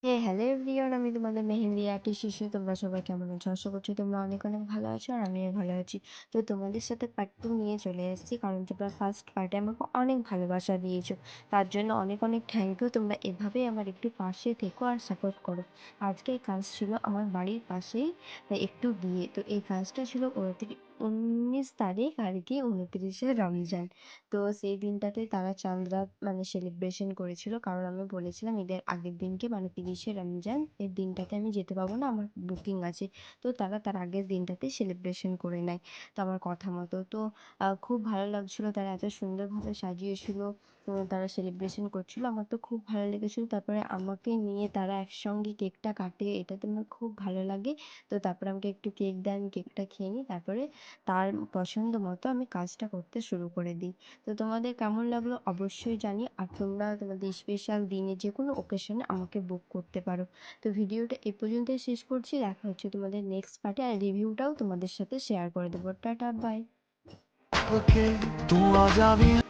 Hello everyone, আমি তোমাদের mehndi artist শিশু। তোমরা সবাই কেমন আছো? আশা করছি তোমরা অনেক অনেক ভালো আছো, আর আমিও ভালো আছি। তো তোমাদের সাথে পার্ট 2 নিয়ে চলে এসেছি, কারণ তোমরা ফার্স্ট পার্টে আমাকে অনেক ভালোবাসা দিয়েছো। তার জন্য অনেক অনেক থ্যাংক ইউ। তোমরা এভাবেই আমার একটু পাশে থেকো আর সাপোর্ট করো। আজকে এই কাজ ছিল আমার বাড়ির পাশেই একটু বিয়ে। তো এই কাজটা ছিল 19 তারিখ, আর কি 29শে রমজান। তো সেই দিনটাতে তারা চাঁদরা সেলিব্রেশন করেছিল, কারণ আমি বলেছিলাম ঈদের আগের দিনকে 30শে রমজান এর দিনটাতে আমি যেতে পারবো না, আমার বুকিং আছে। তো তারা তার আগের দিনটাতে সেলিব্রেশন করে নেয়, তো আমার কথা মতো। তো খুব ভালো লাগছিল, তারা এত সুন্দরভাবে সাজিয়েছিল। তো তারা সেলিব্রেশন করছিল, আমার তো খুব ভালো লেগেছিল। তারপরে আমাকে নিয়ে তারা একসঙ্গে কেকটা কাটে, এটাতে আমার খুব ভালো লাগে। তো তারপরে আমাকে একটু কেক দেয়, আমি কেকটা খেয়ে নিই। তারপরে তার পছন্দ মতো আমি কাজটা করতে শুরু করে দিই। তো তোমাদের কেমন লাগলো অবশ্যই জানি, আর তোমরা তোমাদের স্পেশাল দিনে যে কোনো ওকেশনে আমাকে বুক করতে পারো। তো ভিডিওটা এ পর্যন্তই শেষ করছি, দেখা হচ্ছে তোমাদের নেক্সট পার্টে, আর রিভিউটাও তোমাদের সাথে শেয়ার করে দেবো। Tata, by. ওকে, তু आ जा भी